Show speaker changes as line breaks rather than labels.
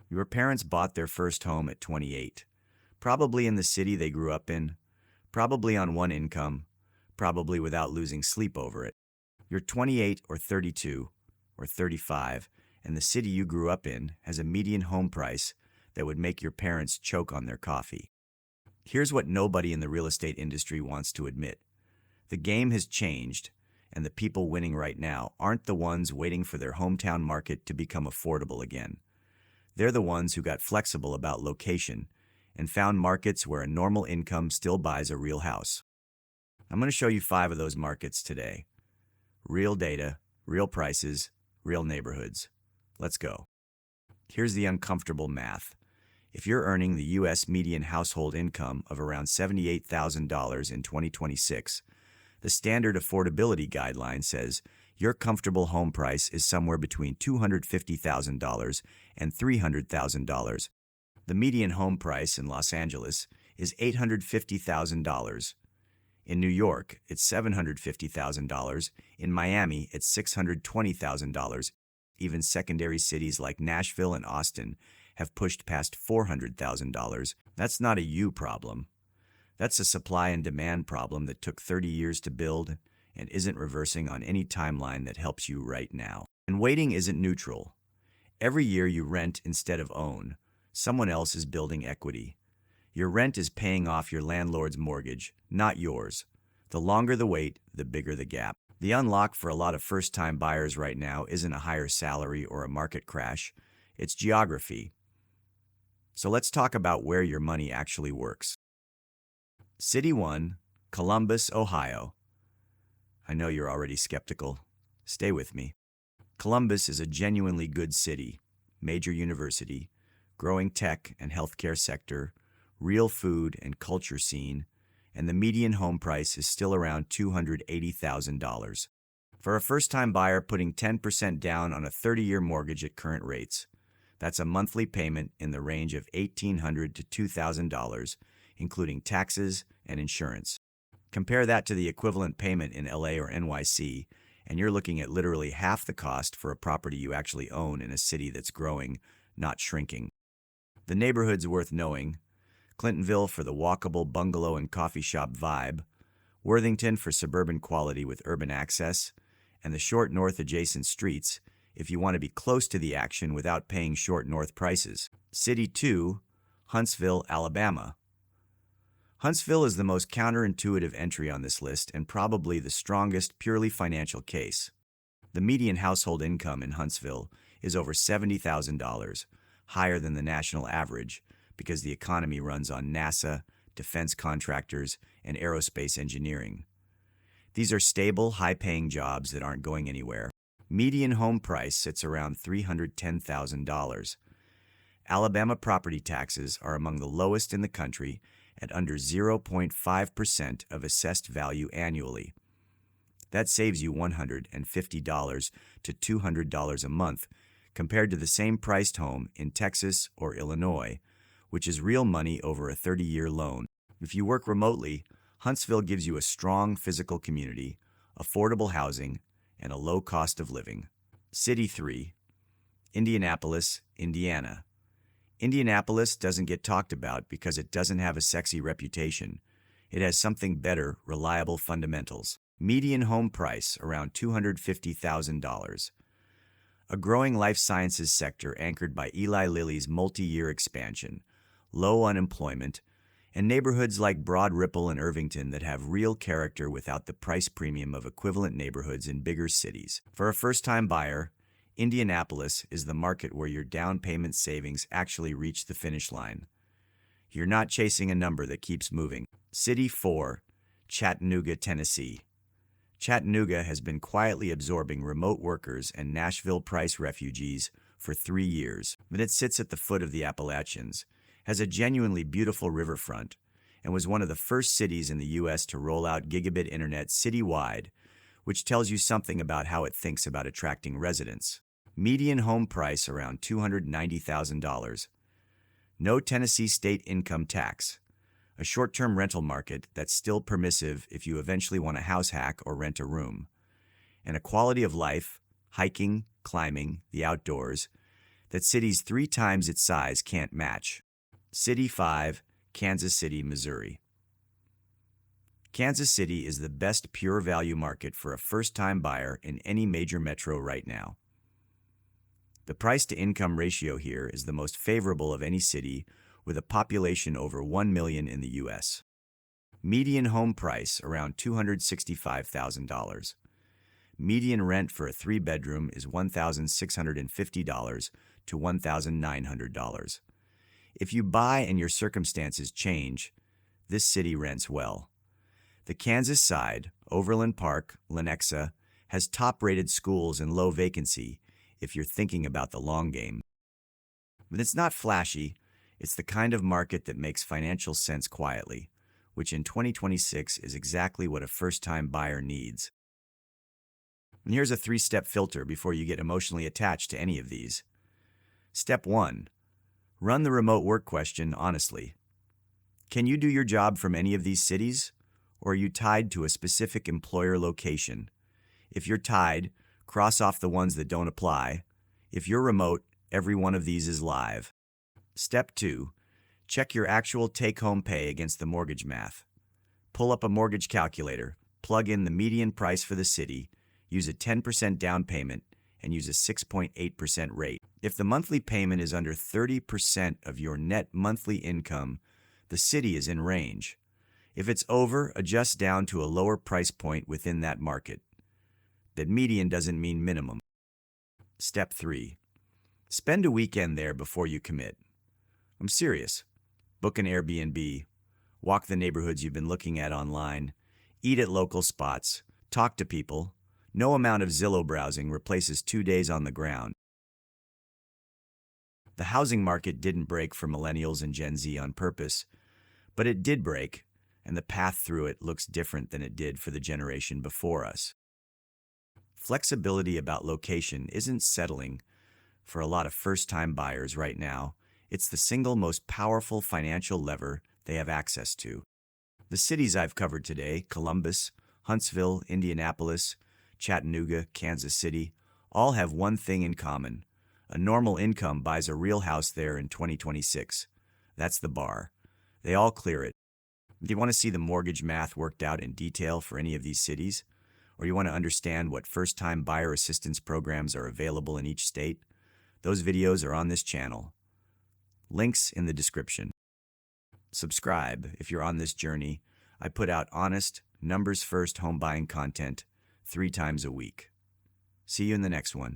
Your parents bought their first home at 28, probably in the city they grew up in, probably on one income, probably without losing sleep over it. You're 28 or 32 or 35, and the city you grew up in has a median home price that would make your parents choke on their coffee. Here's what nobody in the real estate industry wants to admit. The game has changed, and the people winning right now aren't the ones waiting for their hometown market to become affordable again. They're the ones who got flexible about location and found markets where a normal income still buys a real house. I'm going to show you 5 of those markets today. Real data, real prices, real neighborhoods. Let's go. Here's the uncomfortable math. If you're earning the U.S. median household income of around $78,000 in 2026, the standard affordability guideline says your comfortable home price is somewhere between $250,000 and $300,000. The median home price in Los Angeles is $850,000. In New York, it's $750,000. In Miami, it's $620,000. Even secondary cities like Nashville and Austin have pushed past $400,000. That's not a you problem. That's a supply and demand problem that took 30 years to build and isn't reversing on any timeline that helps you right now. And waiting isn't neutral. Every year you rent instead of own, someone else is building equity. Your rent is paying off your landlord's mortgage, not yours. The longer the wait, the bigger the gap. The unlock for a lot of first-time buyers right now isn't a higher salary or a market crash. It's geography. So let's talk about where your money actually works. City 1, Columbus, Ohio. I know you're already skeptical. Stay with me. Columbus is a genuinely good city, major university, growing tech and healthcare sector, real food and culture scene, and the median home price is still around $280,000. For a first-time buyer putting 10% down on a 30-year mortgage at current rates, that's a monthly payment in the range of $1,800 to $2,000, including taxes and insurance. Compare that to the equivalent payment in LA or NYC, and you're looking at literally half the cost for a property you actually own in a city that's growing, not shrinking. The neighborhood's worth knowing: Clintonville for the walkable bungalow and coffee shop vibe, Worthington for suburban quality with urban access, and the short north adjacent streets if you want to be close to the action without paying short north prices. City 2, Huntsville, Alabama. Huntsville is the most counterintuitive entry on this list and probably the strongest purely financial case. The median household income in Huntsville is over $70,000, higher than the national average, because the economy runs on NASA, defense contractors, and aerospace engineering. These are stable, high-paying jobs that aren't going anywhere. Median home price sits around $310,000. Alabama property taxes are among the lowest in the country at under 0.5% of assessed value annually. That saves you $150 to $200 a month compared to the same priced home in Texas or Illinois, which is real money over a 30-year loan. If you work remotely, Huntsville gives you a strong physical community, affordable housing, and a low cost of living. City 3, Indianapolis, Indiana. Indianapolis doesn't get talked about because it doesn't have a sexy reputation. It has something better, reliable fundamentals. Median home price around $250,000. A growing life sciences sector anchored by Eli Lilly's multi-year expansion, low unemployment, and neighborhoods like Broad Ripple and Irvington that have real character without the price premium of equivalent neighborhoods in bigger cities. For a first-time buyer, Indianapolis is the market where your down payment savings actually reach the finish line. You're not chasing a number that keeps moving. City 4, Chattanooga, Tennessee. Chattanooga has been quietly absorbing remote workers and Nashville price refugees for 3 years, but it sits at the foot of the Appalachians, has a genuinely beautiful riverfront, and was one of the first cities in the U.S. to roll out gigabit internet citywide, which tells you something about how it thinks about attracting residents. Median home price around $290,000. No Tennessee state income tax. A short-term rental market that's still permissive if you eventually want a house hack or rent a room. And a quality of life, hiking, climbing, the outdoors, that cities 3 times its size can't match. City 5, Kansas City, Missouri. Kansas City is the best pure value market for a first-time buyer in any major metro right now. The price-to-income ratio here is the most favorable of any city with a population over 1 million in the U.S. Median home price around $265,000. Median rent for a 3-bedroom is $1,650 to $1,900. If you buy and your circumstances change, this city rents well. The Kansas side, Overland Park, Lenexa, has top-rated schools and low vacancy if you're thinking about the long game. But it's not flashy, it's the kind of market that makes financial sense quietly, which in 2026 is exactly what a first-time buyer needs. And here's a 3-step filter before you get emotionally attached to any of these. Step 1. Run the remote work question honestly. Can you do your job from any of these cities, or are you tied to a specific employer location? If you're tied, cross off the ones that don't apply. If you're remote, every one of these is live. Step 2. Check your actual take-home pay against the mortgage math. Pull up a mortgage calculator, plug in the median price for the city, use a 10% down payment, and use a 6.8% rate. If the monthly payment is under 30% of your net monthly income, the city is in range. If it's over, adjust down to a lower price point within that market. That median doesn't mean minimum. Step 3. Spend a weekend there before you commit. I'm serious. Book an Airbnb, walk the neighborhoods you've been looking at online, eat at local spots, talk to people. No amount of Zillow browsing replaces 2 days on the ground. The housing market didn't break for millennials and Gen Z on purpose, but it did break, and the path through it looks different than it did for the generation before us. Flexibility about location isn't settling for a lot of first-time buyers right now. It's the single most powerful financial lever they have access to. The cities I've covered today, Columbus, Huntsville, Indianapolis, Chattanooga, Kansas City, all have one thing in common. A normal income buys a real house there in 2026. That's the bar. They all clear it. Do you want to see the mortgage math worked out in detail for any of these cities? Or you want to understand what first-time buyer assistance programs are available in each state? Those videos are on this channel. Links in the description. Subscribe if you're on this journey. I put out honest, numbers-first home buying content 3 times a week. See you in the next one.